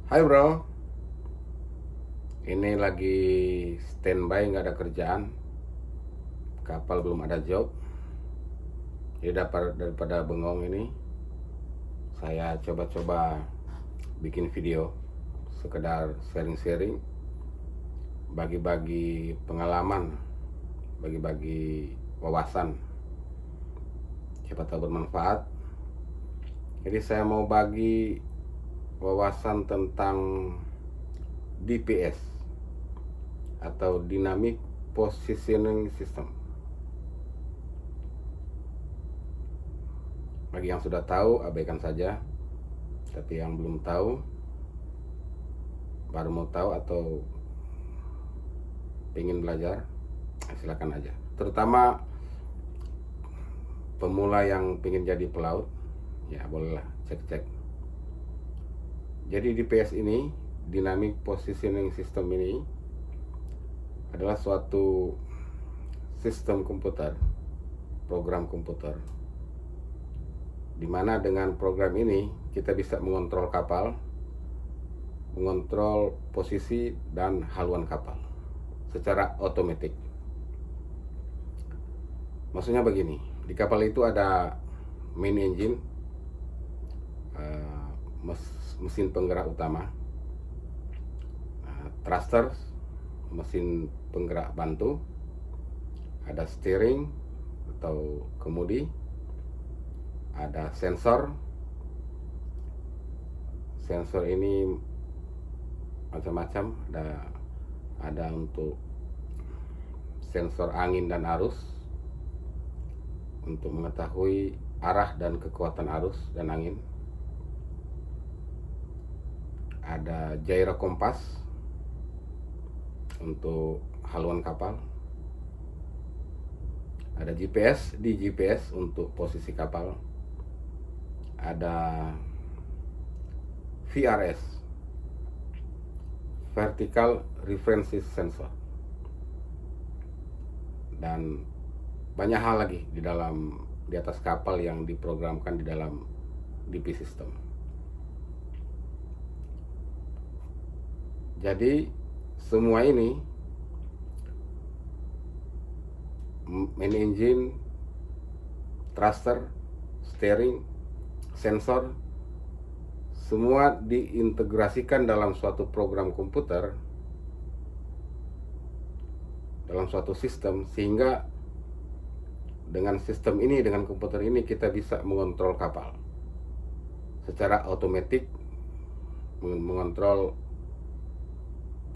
Hai bro, ini lagi standby, nggak ada kerjaan, kapal belum ada job. Jadi daripada bengong ini, saya coba-coba bikin video, sekedar sharing-sharing, bagi-bagi pengalaman, bagi-bagi wawasan, siapa tahu bermanfaat. Jadi saya mau bagi wawasan tentang DPS atau Dynamic Positioning System. Bagi yang sudah tahu, abaikan saja. Tapi yang belum tahu, baru mau tahu atau ingin belajar, silakan aja. Terutama pemula yang ingin jadi pelaut, ya bolehlah cek-cek. Jadi DPS ini, Dynamic Positioning System ini, adalah suatu sistem komputer, program komputer, di mana dengan program ini kita bisa mengontrol kapal, mengontrol posisi dan haluan kapal secara otomatis. Maksudnya begini, di kapal itu ada main engine, mesin penggerak utama, thruster, mesin penggerak bantu, ada steering atau kemudi, ada sensor. Sensor ini macam-macam, ada untuk sensor angin dan arus, untuk mengetahui arah dan kekuatan arus dan angin. Ada gyro kompas untuk haluan kapal. Ada GPS untuk posisi kapal. Ada VRS, Vertical Reference Sensor, dan banyak hal lagi di atas kapal yang diprogramkan di dalam DP system. Jadi semua ini, main engine, thruster, steering, sensor, semua diintegrasikan dalam suatu program komputer, dalam suatu sistem, sehingga dengan sistem ini, dengan komputer ini, kita bisa mengontrol kapal secara otomatis, mengontrol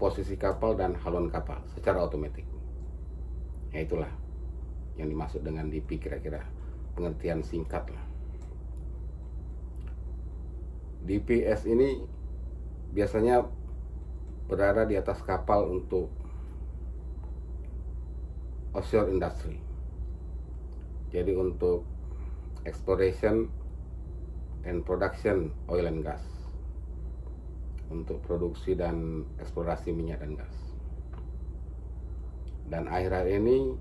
posisi kapal dan haluan kapal secara otomatis. Ya itulah yang dimaksud dengan DP, kira-kira pengertian singkat lah. DPS ini biasanya berada di atas kapal untuk offshore industry. Jadi untuk exploration and production oil and gas, untuk produksi dan eksplorasi minyak dan gas. Dan akhir-akhir ini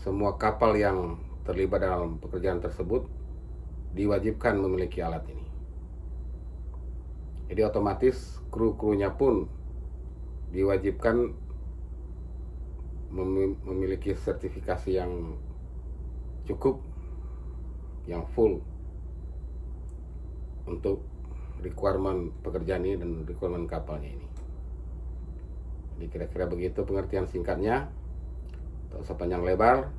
semua kapal yang terlibat dalam pekerjaan tersebut diwajibkan memiliki alat ini. Jadi otomatis kru-krunya pun diwajibkan memiliki sertifikasi yang cukup, yang full untuk requirement pekerjaan ini dan requirement kapalnya ini. Jadi kira-kira begitu pengertian singkatnya. Tak usah panjang lebar,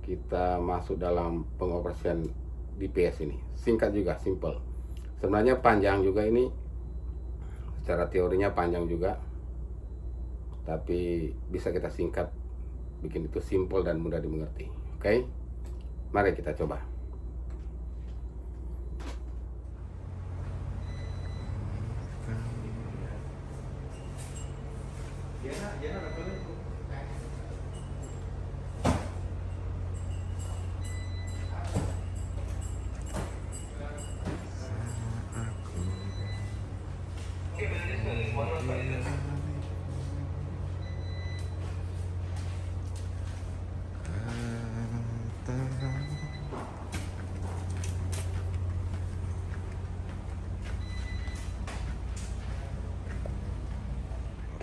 kita masuk dalam pengoperasian DPS ini. Singkat juga, simple. Sebenarnya panjang juga ini, secara teorinya panjang juga, tapi bisa kita singkat, bikin itu simple dan mudah dimengerti. Oke, mari kita coba.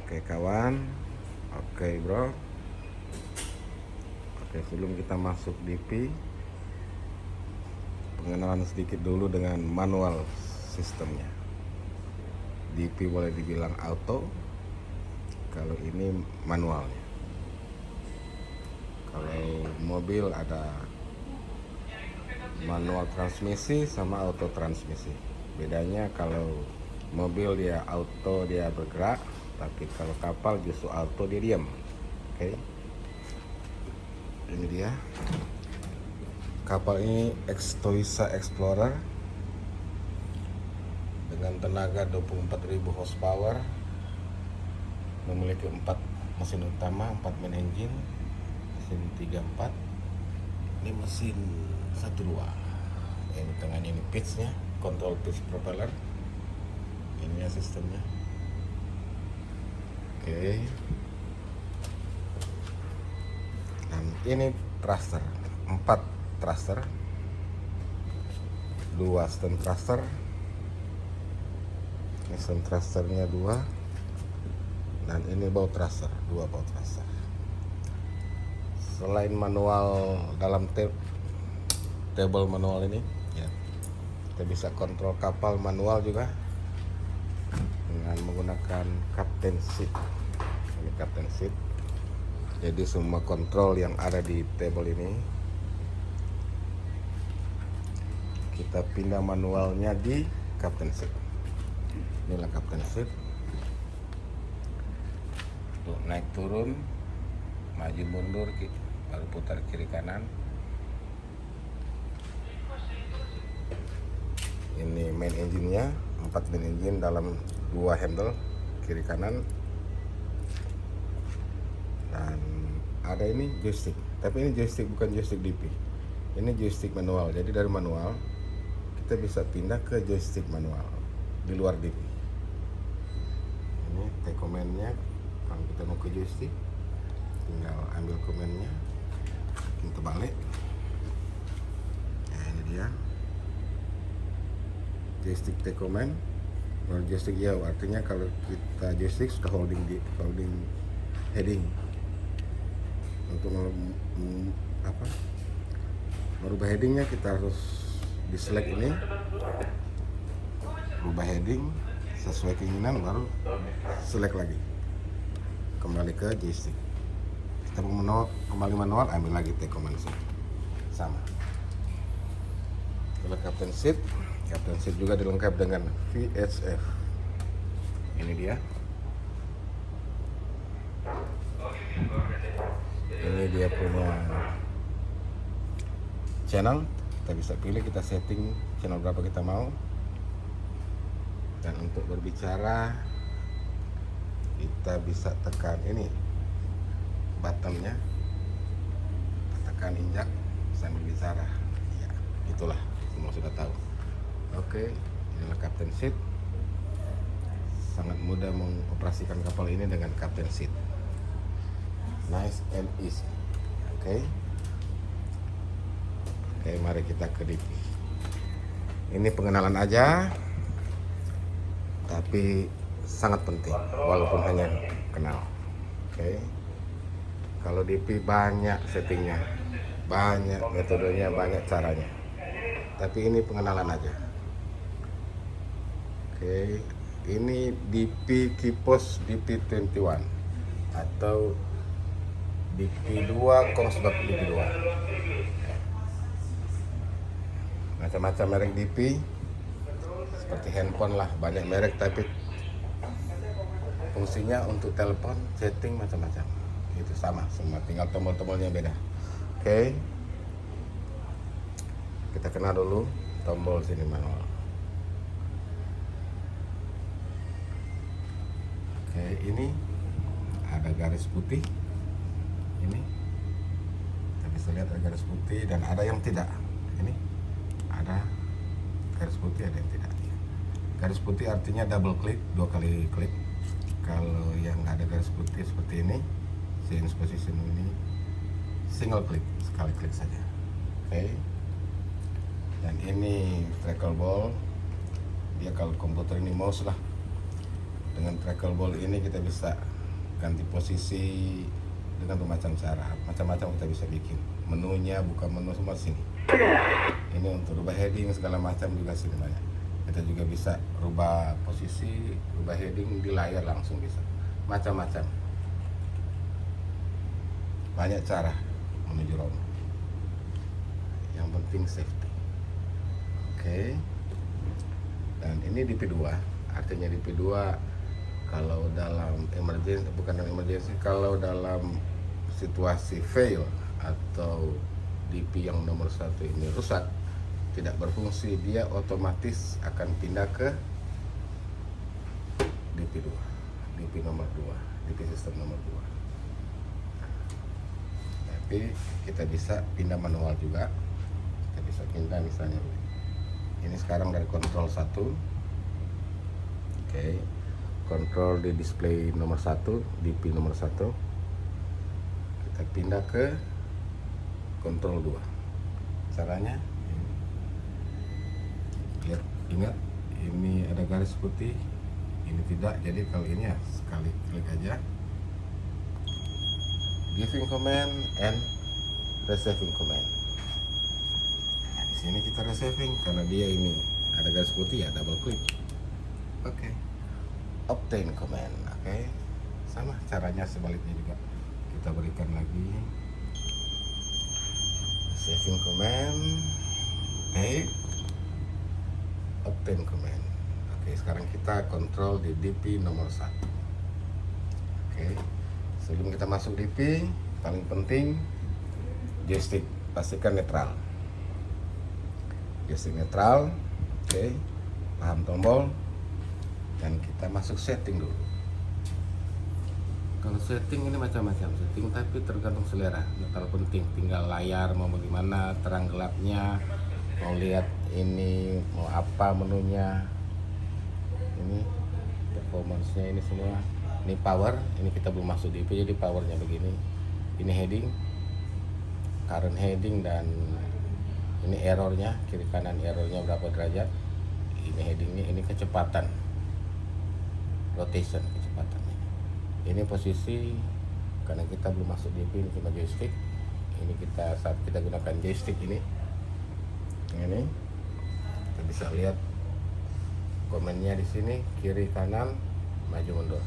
Oke kawan, oke bro. Oke, sebelum kita masuk DP, pengenalan sedikit dulu dengan manual sistemnya. DP boleh dibilang auto, kalau ini manualnya. Kalau mobil ada manual transmisi sama auto transmisi. Bedanya kalau mobil dia auto, dia bergerak, tapi kalau kapal justru auto, dia diam. Oke. Ini dia. Kapal ini Extoisa Explorer dengan tenaga 24.000 horsepower, memiliki 4 mesin utama, 4 main engine, mesin 34. Ini mesin 1.2. Ini tengahnya ini pitch-nya, control pitch propeller. Ini ya sistemnya. Oke. Dan ini thruster, 4 thruster, 2 stern thruster. Ini stern thrusternya 2, dan ini bow thruster, 2 bow thruster. Selain manual dalam table manual ini, ya, kita bisa kontrol kapal manual juga dengan menggunakan captain seat. Ini captain seat. Jadi semua kontrol yang ada di table ini kita pindah manualnya di captain seat. Inilah captain seat. Untuk naik turun, maju mundur, baru putar kiri kanan. Ini main engine-nya, 4 main engine dalam 2 handle kiri kanan. Dan ada ini joystick, tapi ini joystick bukan joystick DP, ini joystick manual. Jadi dari manual kita bisa pindah ke joystick manual di luar DP. Ini T-command-nya. Kalau kita mau ke joystick, tinggal ambil command-nya, kita balik. Nah, ini dia joystick T-command. Kalau joystick jauh, artinya kalau kita joystick sudah holding heading. Untuk merubah headingnya kita harus di select ini, rubah heading sesuai keinginan, baru select lagi, kembali ke joystick. Kita kembali manual, ambil lagi T-command sama. Kalau captain seat juga dilengkapi dengan VHF. Ini dia. Ini dia punya channel. Kita bisa pilih, kita setting channel berapa kita mau. Dan untuk berbicara, kita bisa tekan ini buttonnya, tekan injak sambil bicara. Ya, itulah, semua sudah tahu. Oke, inilah captain seat. Sangat mudah mengoperasikan kapal ini dengan captain seat. Nice and easy. Oke, mari kita ke DP. Ini pengenalan aja, tapi sangat penting walaupun hanya kenal. Oke. Kalau DP banyak settingnya, banyak metodenya, banyak caranya. Tapi ini pengenalan aja. Oke, ini DP Kipos DP21 atau DP2 Kongsberg DP2. Macam-macam merek DP, seperti handphone lah, banyak merek, tapi fungsinya untuk telepon, chatting, macam-macam. Itu sama semua, tinggal tombol-tombolnya beda. Oke. Kita kenal dulu tombol sini manual. Oke, ini ada garis putih. Ini kita bisa lihat ada garis putih dan ada yang tidak. Ini ada garis putih, ada yang tidak. Garis putih artinya double klik, 2 kali klik. Kalau yang nggak ada garis putih seperti ini, change position ini, single klik, sekali klik saja. Oke. Dan ini trackable. Dia kalau komputer ini mouse lah. Dengan trackable ini kita bisa ganti posisi dengan bermacam cara, macam-macam kita bisa bikin. Menunya, buka menu semua sini. Ini untuk rubah heading segala macam juga sini banyak. Kita juga bisa rubah posisi, rubah heading di layar langsung bisa. Macam-macam. Banyak cara menuju ROM. Yang penting safety. Oke. Dan ini DP2. Artinya DP2 kalau dalam emergency, bukan dalam emergency, kalau dalam situasi fail atau DP yang nomor 1 ini rusak, tidak berfungsi, dia otomatis akan pindah ke DP2, DP nomor 2, DP sistem nomor 2. Tapi kita bisa pindah manual juga. Kita bisa pindah misalnya ini sekarang dari kontrol 1. Oke. Kontrol di display nomor 1, DP nomor 1. Kita pindah ke kontrol 2. Caranya lihat, ingat ini ada garis putih, ini tidak. Jadi kalau ini ya sekali klik aja, giving command and receiving command. Nah, di sini kita receiving karena dia ini ada garis putih ya, double klik. Oke. Obtain command. Oke. Sama caranya sebaliknya juga. Kita berikan lagi saving command. Oke. Obtain command. Oke, sekarang kita kontrol di DP nomor 1. Oke. Sebelum kita masuk DP, paling penting joystick pastikan netral. Joystick netral. Oke. Paham tombol. Dan kita masuk setting dulu. Kalau setting ini macam-macam setting, tapi tergantung selera. Nggak terlalu penting, tinggal layar mau bagaimana, terang gelapnya, mau lihat ini mau apa menunya, ini performance-nya, ini semua. Ini power, ini kita belum masuk DP, jadi powernya begini. Ini heading, current heading, dan ini errornya, kiri kanan errornya berapa derajat. Ini headingnya, ini kecepatan, rotation kecepatannya. Ini posisi, karena kita belum masuk DP, ini cuma joystick. Ini kita saat kita gunakan joystick ini kita bisa lihat komennya di sini, kiri kanan, maju mundur.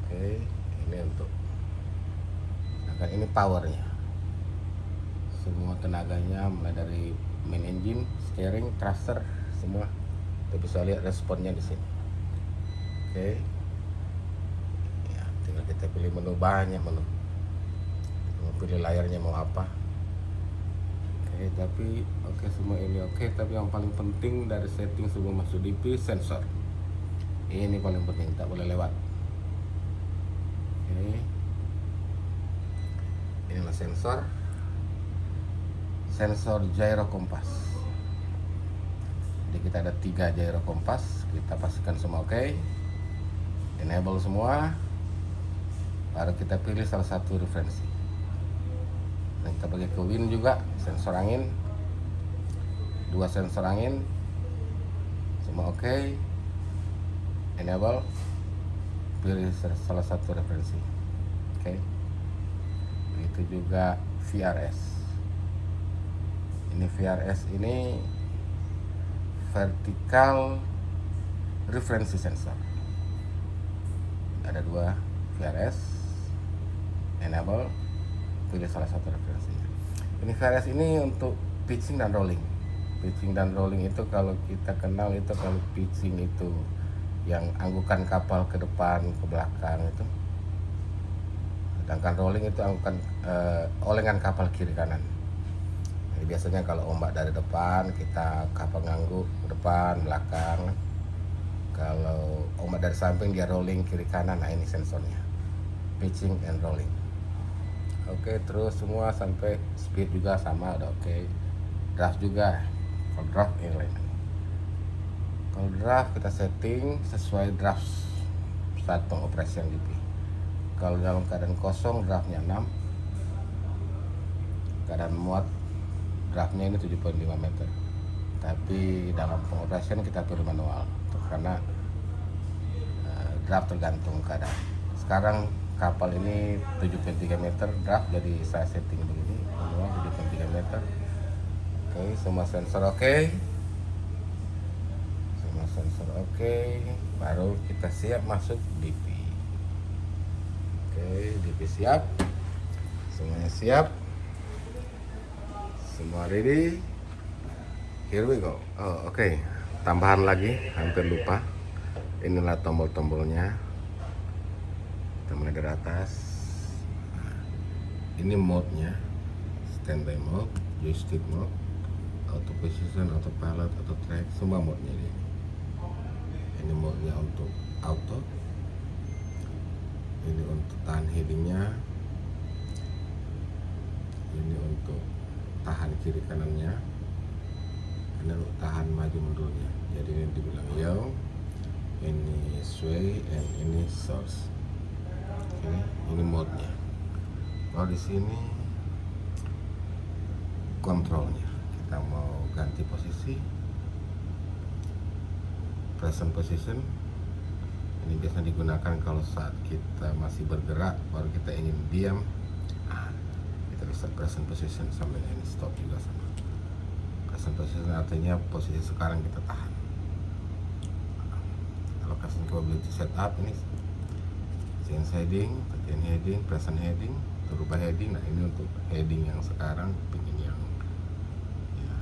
Oke, ini untuk, nah, ini powernya, semua tenaganya mulai dari main engine, steering, thruster, semua kita bisa lihat responnya di sini. Oke, ya, tinggal kita pilih menu, banyak menu, mau pilih layarnya mau apa. Oke, tapi oke, semua ini oke, tapi yang paling penting dari setting sebelum masuk DP, sensor. Ini paling penting, tak boleh lewat. Oke, inilah sensor gyro kompas. Jadi kita ada 3 gyro kompas, kita pastikan semua oke. Enable semua, baru kita pilih salah satu referensi. Dan kita pakai ke win juga, sensor angin, 2 sensor angin, semua oke. Enable, pilih salah satu referensi. Oke. Begitu juga VRS. Ini VRS ini vertical referensi sensor. Ada 2 VRS, enable, pilih salah satu referensinya. Ini VRS ini untuk pitching dan rolling. Pitching dan rolling itu kalau kita kenal itu, kalau pitching itu yang anggukan kapal ke depan ke belakang itu, sedangkan rolling itu anggukan olengan kapal kiri kanan. Jadi biasanya kalau ombak dari depan, kita kapal ngangguk ke depan belakang. Kalau ombak dari samping, dia rolling kiri kanan. Nah, ini sensornya, pitching and rolling. Oke, terus semua sampai speed juga sama, udah oke. Draft juga, kalau draft ini lain. Kalau draft kita setting sesuai draft saat pengoperasian DP. Kalau dalam keadaan kosong, draftnya 6. Keadaan muat, draftnya ini 7,5 meter. Tapi dalam pengoperasian kita pilih manual, karena draft tergantung keadaan. Sekarang kapal ini 7,3 meter draft, jadi saya setting begini semua 7,3 meter. Oke, semua sensor oke. Semua sensor oke. Baru kita siap masuk DP. Oke, DP siap. Semuanya siap. Semua ready. Here we go. Oh, oke. Tambahan lagi, hampir lupa. Inilah tombol-tombolnya. Kita mulai dari atas. Ini mode-nya. Standby mode, joystick mode, auto position, auto pilot, auto track, semua mode-nya ini. Ini mode-nya untuk auto. Ini untuk tahan headingnya. Ini untuk tahan kiri kanannya. Ini untuk tahan maju mundurnya. Jadi ini dibilang yaw, ini sway, and ini source. Oke, ini mode-nya. Kalau di sini kontrolnya, kita mau ganti posisi, present position. Ini biasanya digunakan kalau saat kita masih bergerak, baru kita ingin diam. Kita bisa present position, sambil ini stop juga sama. Present position artinya posisi sekarang kita tahan. Allocation capability setup, ini change heading, change heading, present heading, berubah heading. Nah, ini untuk heading yang sekarang, pingin yang ya,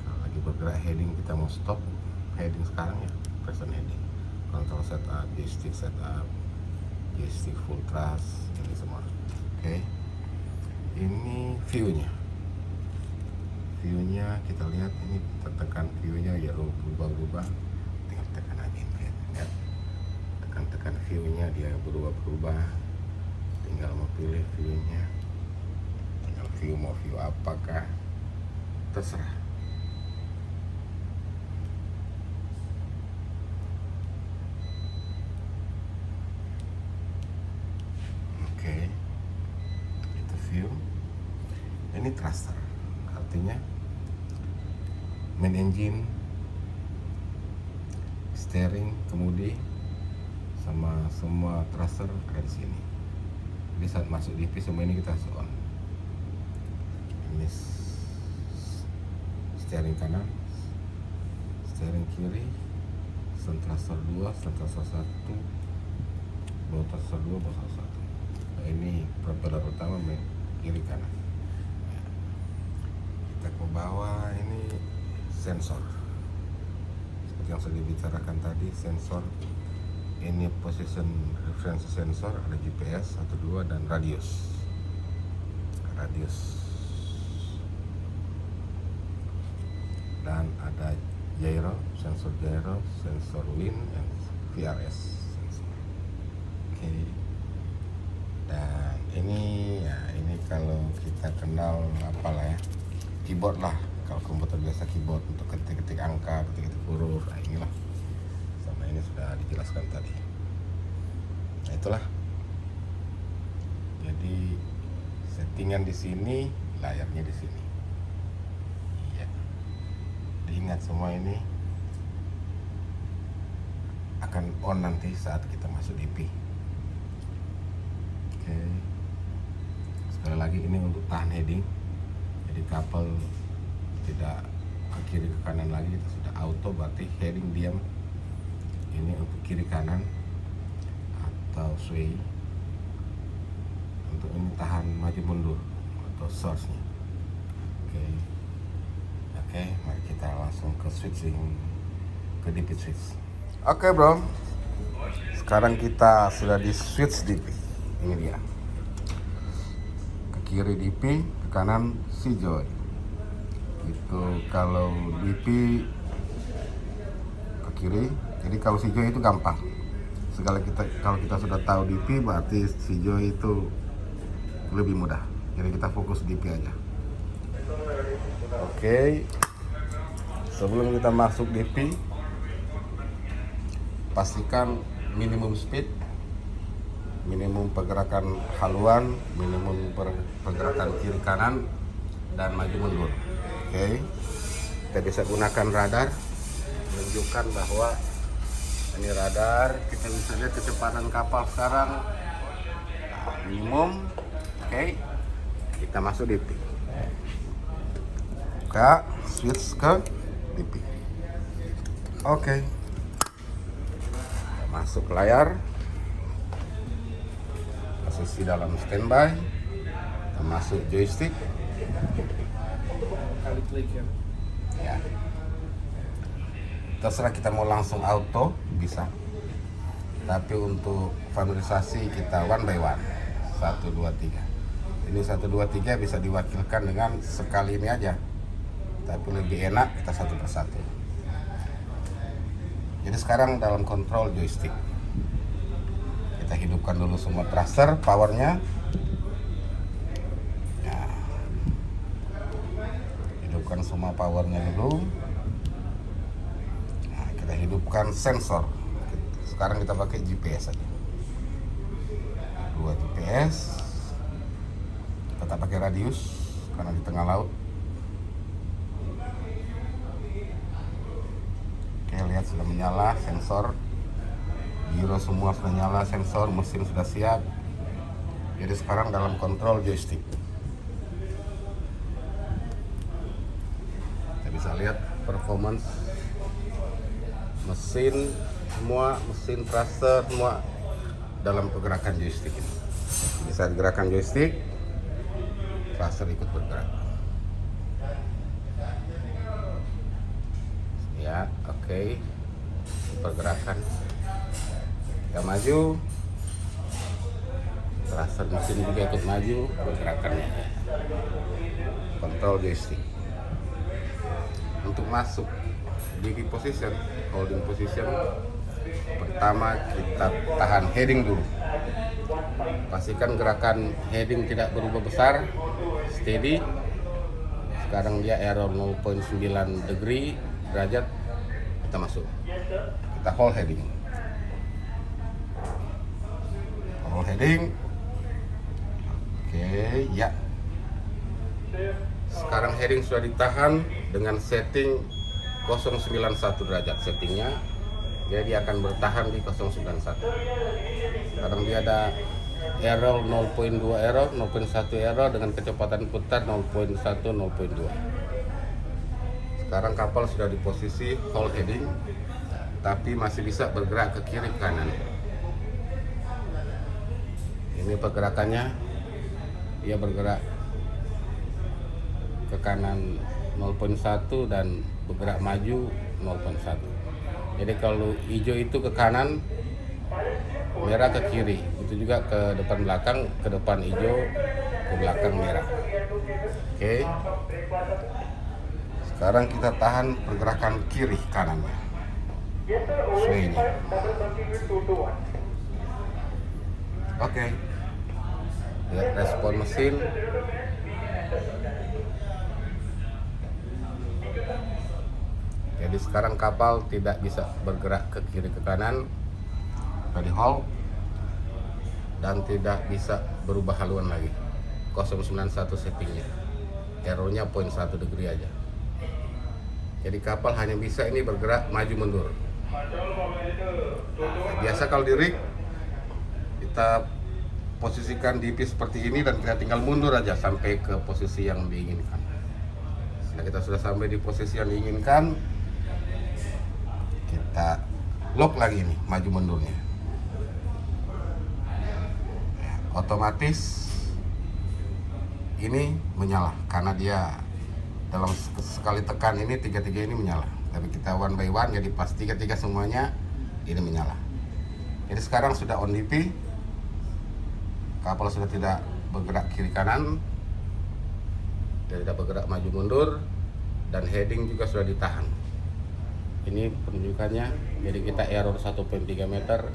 kalau lagi bergerak heading kita mau stop heading sekarang ya, present heading. Control setup, joystick setup, joystick full thrust, ini semua. Oke. Ini view-nya. View-nya kita lihat, ini tekan view-nya ya berubah-ubah. Tinggal tekan lagi, lihat. Tekan view-nya dia berubah-ubah. Tinggal mau pilih view-nya. Tinggal view mau view apakah, terserah. Oke. Itu view. Ini thruster. Artinya main engine, steering, kemudi, sama semua thruster ada di sini. Jadi saat masuk DP semua ini kita on. Ini steering kanan, steering kiri, sun thruster 2, sun thruster 1, blow thruster 2, blow thruster 1. Nah, ini propeller utama kiri kanan. Kita ke bawah, ini sensor. Seperti yang sudah dibicarakan tadi, sensor. Ini position reference sensor, ada GPS 1, 2, dan radius. Dan ada gyro, sensor wind, dan VRS sensor. Oke. Dan ini ya, ini kalau kita kenal apalah ya, keyboard lah. Kalau komputer biasa keyboard untuk ketik-ketik angka, ketik-ketik huruf. Nah, inilah. Sama ini sudah dijelaskan tadi. Nah, itulah. Jadi settingan di sini, layarnya di sini. Iya. Diingat semua ini akan on nanti saat kita masuk DP. Oke. Sekali lagi ini untuk tahan heading. Jadi kapal tidak ke kiri ke kanan lagi, kita sudah auto, berarti heading diam. Ini untuk kiri kanan atau sway. Untuk ini tahan maju mundur atau source-nya. Oke, mari kita langsung ke switching, ke DP switch. Oke bro, sekarang kita sudah di switch DP. Ini dia. Ke kiri DP, ke kanan Seajoy. Itu kalau DP ke kiri. Jadi kalau Seajoy itu gampang. Kalau kita sudah tahu DP, berarti Seajoy itu lebih mudah. Jadi kita fokus DP aja. Oke. Sebelum kita masuk DP, pastikan minimum speed, minimum pergerakan haluan, minimum pergerakan kiri kanan, dan maju mundur. Oke. Kita bisa gunakan radar menunjukkan bahwa Ini radar, kita bisa lihat kecepatan kapal sekarang minimum. Oke, kita masuk DP. Buka, switch ke DP. Oke, kita masuk ke layar, posisi dalam standby. Kita masuk joystick. Kali klik ya. Ya, terserah kita mau langsung auto bisa, tapi untuk familiarisasi kita one by one, 1 2 3. Ini 1 2 3 bisa diwakilkan dengan sekali ini aja, tapi lebih enak kita satu persatu. Jadi sekarang dalam kontrol joystick, kita hidupkan dulu semua thruster powernya. Hidupkan semua powernya dulu. Nah, kita hidupkan sensor. Sekarang kita pakai GPS aja. 2 GPS. Kita tak pakai radius karena di tengah laut. Oke, lihat sudah menyala sensor. Gyro semua sudah nyala, sensor, mesin sudah siap. Jadi sekarang dalam kontrol joystick. Bisa lihat performance mesin semua, mesin thruster semua dalam pergerakan joystick ini. Bisa digerakkan joystick, thruster ikut bergerak. Ya, oke. Pergerakan. Kita maju. Thruster mesin juga ikut maju pergerakannya. Kontrol joystick. Untuk masuk di position, holding position, pertama kita tahan heading dulu. Pastikan gerakan heading tidak berubah besar, steady. Sekarang dia error 0.9 degree derajat, kita masuk. Kita hold heading. Hold heading. Oke, ya. Sekarang heading sudah ditahan dengan setting 091 derajat settingnya. Jadi akan bertahan di 091. Sekarang dia ada error 0.2 error, 0.1 error dengan kecepatan putar 0.1 0.2. Sekarang kapal sudah di posisi hold heading, tapi masih bisa bergerak ke kiri kanan. Ini pergerakannya, dia bergerak ke kanan 0.1 dan bergerak maju 0.1. Jadi kalau hijau itu ke kanan, merah ke kiri. Itu juga ke depan belakang, ke depan hijau, ke belakang merah. Oke. Sekarang kita tahan pergerakan kiri kanannya. Sway-nya. Oke. Lihat respon mesin. Jadi sekarang kapal tidak bisa bergerak ke kiri ke kanan, sudah di hold, dan tidak bisa berubah haluan lagi. 091 settingnya, errornya 0.1 degree aja. Jadi kapal hanya bisa ini bergerak maju mundur. Biasa kalau di rig kita posisikan DP seperti ini dan kita tinggal mundur aja sampai ke posisi yang diinginkan. Nah, kita sudah sampai di posisi yang diinginkan, kita lock lagi nih maju mundurnya. Otomatis ini menyala karena dia dalam sekali tekan ini tiga-tiga ini menyala. Tapi kita one by one, jadi pas tiga-tiga semuanya ini menyala. Jadi sekarang sudah on DP, kapal sudah tidak bergerak kiri kanan, tidak bergerak maju mundur, dan heading juga sudah ditahan. Ini penunjukannya, jadi kita error 1.3 meter,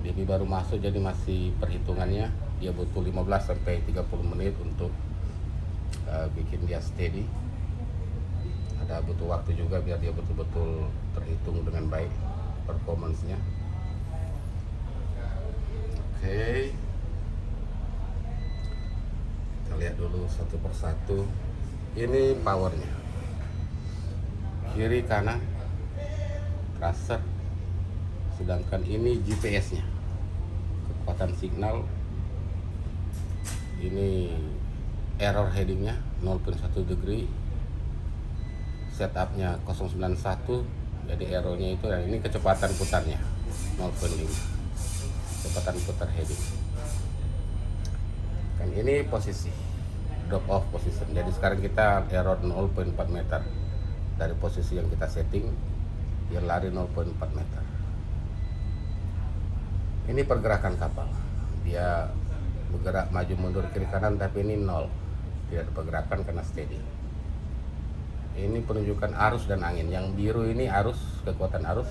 DP baru masuk, jadi masih perhitungannya dia butuh 15 sampai 30 menit untuk bikin dia steady. Ada butuh waktu juga biar dia betul-betul terhitung dengan baik performance-nya. Oke. Kita lihat dulu satu persatu. Ini powernya. Kiri kanan thruster sedangkan ini GPS-nya, kekuatan signal. Ini error headingnya 0.1 degree, setupnya 091, jadi errornya itu, dan ini kecepatan putarnya 0.5, kecepatan putar heading. Dan ini posisi drop off position, jadi sekarang kita error 0.4 meter dari posisi yang kita setting, dia lari 0.4 meter. Ini pergerakan kapal, dia bergerak maju mundur kiri kanan, tapi ini nol, tidak ada pergerakan karena steady. Ini penunjukan arus dan angin, yang biru ini arus, kekuatan arus,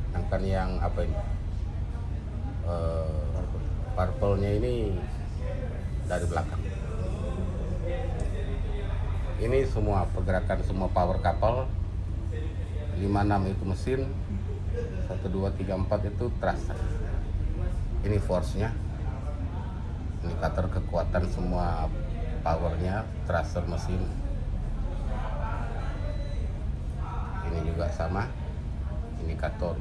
sedangkan yang apa ini, purple-nya ini dari belakang. Ini semua pergerakan, semua power kapal. 56 itu mesin, 1, 2, 3, 4 itu thruster. Ini force-nya, indikator kekuatan semua powernya, thruster mesin. Ini juga sama, indikator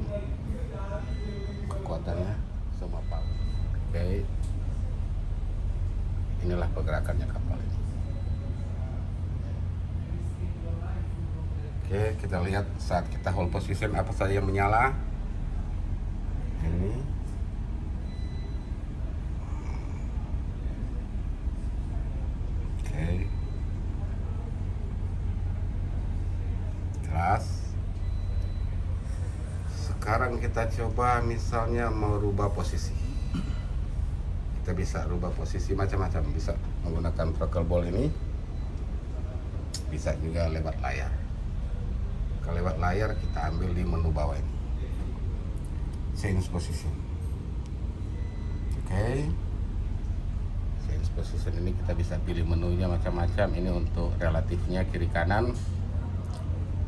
kekuatannya semua power. Oke, inilah pergerakannya kapal ini. Oke, kita lihat saat kita hold position apa saja yang menyala. Ini oke, jelas. Sekarang kita coba misalnya merubah posisi. Kita bisa rubah posisi macam-macam, bisa menggunakan throttle ball ini, bisa juga lewat layar. Kalau lewat layar kita ambil di menu bawah ini, change position. Oke, change position ini kita bisa pilih menunya macam-macam. Ini untuk relatifnya kiri kanan,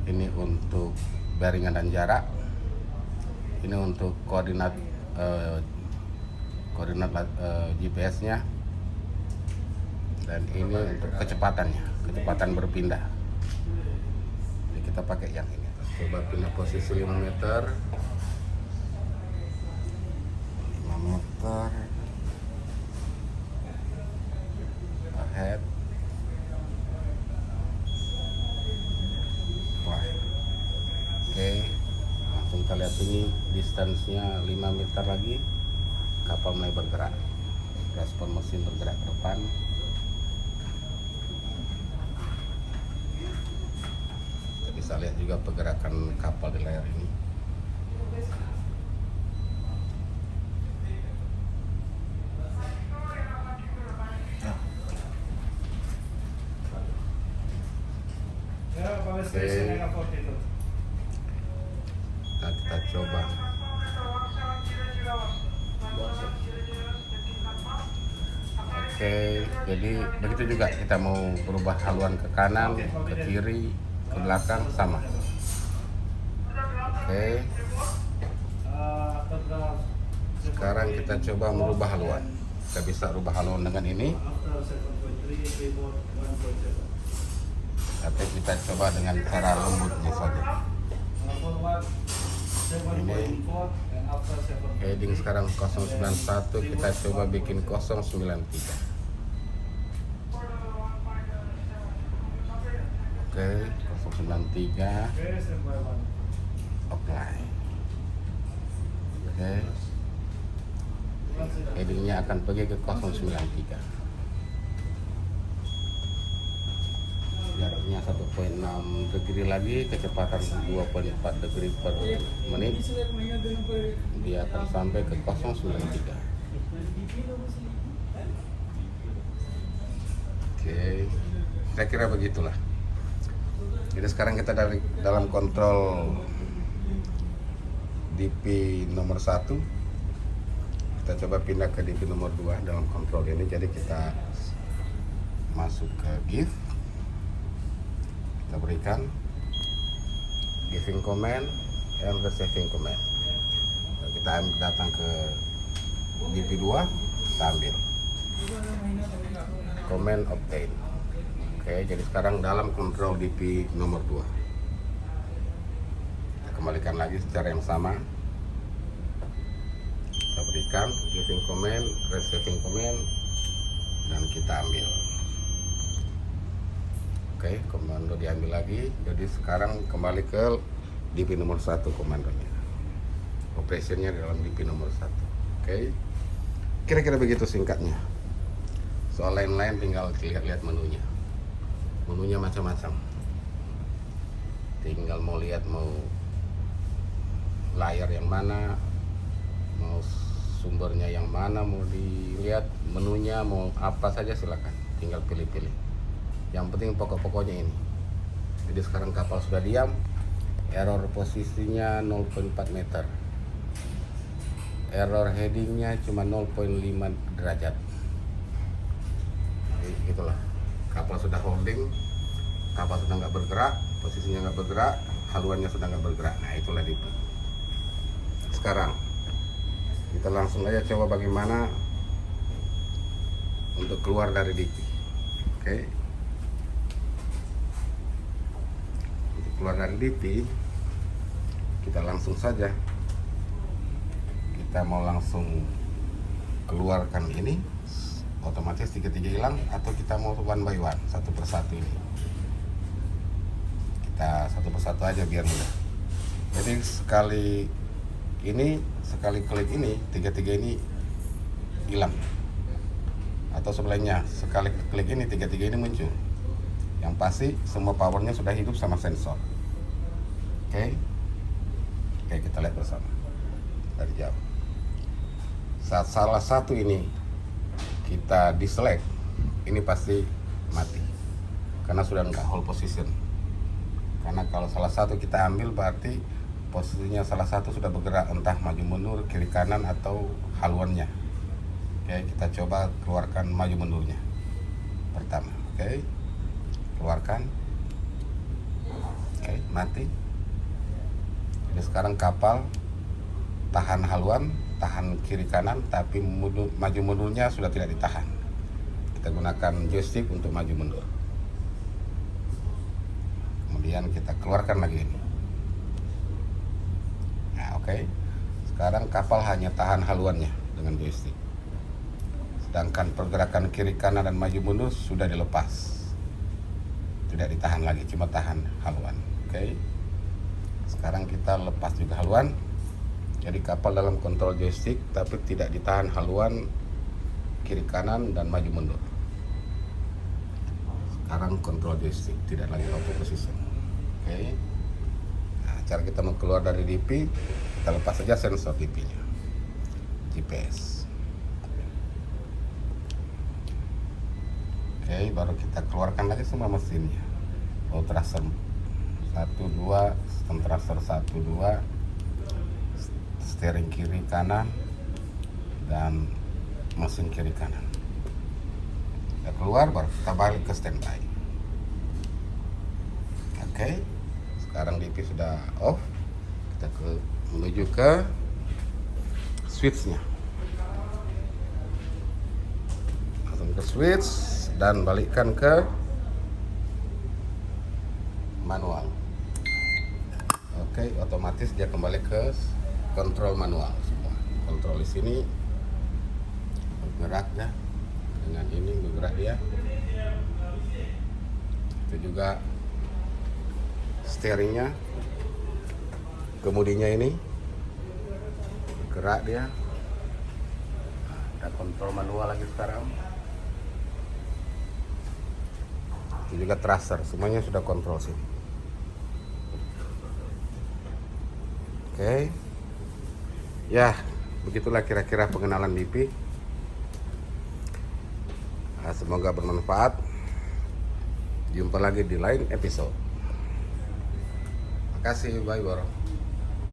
ini untuk bearingan dan jarak, ini untuk koordinat GPS-nya, dan ini untuk kecepatannya, kecepatan berpindah. Jadi kita pakai yang ini. Coba pindah posisi 5 meter, 5 meter ahead. Wah, oke, langsung kita lihat ini distance-nya 5 meter lagi, kapal mulai bergerak, respon mesin bergerak ke depan. Kita bisa lihat juga pergerakan kapal di layar ini. Oke, kita coba. Oke, jadi begitu juga kita mau berubah haluan ke kanan, ke kiri, ke belakang, sama. Oke, sekarang kita coba merubah haluan. Kita bisa rubah haluan dengan ini, tapi kita coba dengan cara lembutnya saja. Ini heading sekarang 091, kita coba bikin 093. Oke, 093, apply. Oke, headingnya akan pergi ke 093. Jaraknya 1.6 degree lagi, kecepatan 2.4 degree per menit. Dia akan sampai ke 093. Oke, saya kira begitulah. Jadi sekarang kita dalam kontrol DP nomor 1. Kita coba pindah ke DP nomor 2 dalam kontrol ini. Jadi kita masuk ke give, kita berikan giving command and receiving command. Dan kita datang ke DP 2, kita ambil command obtain. Oke, jadi sekarang dalam kontrol DP nomor 2. Kita kembalikan lagi secara yang sama. matikan, giving command, receiving command, dan kita ambil. Oke, komando diambil lagi. Jadi sekarang kembali ke DP nomor 1 komandonya. Operationnya dalam DP nomor 1. Oke, kira-kira begitu singkatnya. Soal lain-lain tinggal lihat menunya. Menunya macam-macam. Tinggal mau lihat mau layar yang mana, mau sumbernya yang mana, mau dilihat menunya mau apa saja silakan, tinggal pilih-pilih. Yang penting pokok-pokoknya ini. Jadi sekarang kapal sudah diam, error posisinya 0,4 meter, error headingnya cuma 0,5 derajat. Jadi itulah, kapal sudah holding, kapal sudah nggak bergerak, posisinya nggak bergerak, haluannya sudah nggak bergerak. Nah itulah DP. Sekarang kita langsung aja coba bagaimana untuk keluar dari DP. Oke, untuk keluar dari DP kita langsung saja, kita mau langsung keluarkan ini, otomatis tiga-tiga hilang, atau kita mau one by one, satu persatu ini. Kita satu persatu aja biar mudah. Jadi sekali klik ini, tiga-tiga ini hilang. Atau sebelahnya, sekali klik ini, tiga-tiga ini muncul. Yang pasti semua powernya sudah hidup sama sensor. Oke, kita lihat bersama dari jauh. Saat salah satu ini kita diselect, ini pasti mati karena sudah nggak hold position. Karena kalau salah satu kita ambil berarti posisinya salah satu sudah bergerak, entah maju mundur, kiri kanan, atau haluannya. Oke, kita coba keluarkan maju mundurnya pertama. Oke, keluarkan. Oke, mati. Jadi sekarang kapal tahan haluan, tahan kiri kanan, tapi maju mundurnya sudah tidak ditahan. Kita gunakan joystick untuk maju mundur. Kemudian kita keluarkan lagi ini. Nah, oke. Sekarang kapal hanya tahan haluannya dengan joystick. Sedangkan pergerakan kiri kanan dan maju mundur sudah dilepas. Tidak ditahan lagi, cuma tahan haluan. Oke. Sekarang kita lepas juga haluan. Jadi kapal dalam kontrol joystick tapi tidak ditahan haluan kiri kanan dan maju mundur. Sekarang kontrol joystick, tidak lagi auto position. Oke. Nah, cara kita mau keluar dari DP, kita lepas saja sensor DP-nya. GPS. Oke, baru kita keluarkan lagi semua mesinnya. Power thruster 1-2, system thruster 1-2, steering kiri kanan, dan mesin kiri kanan. Kita keluar, baru kita balik ke standby. Oke, sekarang DP sudah off. Kita menuju ke switch-nya. Langsung ke switch dan balikkan ke manual. Oke, otomatis dia kembali ke kontrol manual semua. Kontrol di sini bergerak ya, dengan ini bergerak dia. Itu juga steeringnya, kemudinya ini bergerak dia. Ada kontrol manual lagi sekarang. Itu juga thruster, semuanya sudah kontrol sini. Oke. Ya, begitulah kira-kira pengenalan DP. Semoga bermanfaat. Jumpa lagi di lain episode. Terima kasih, bye bro.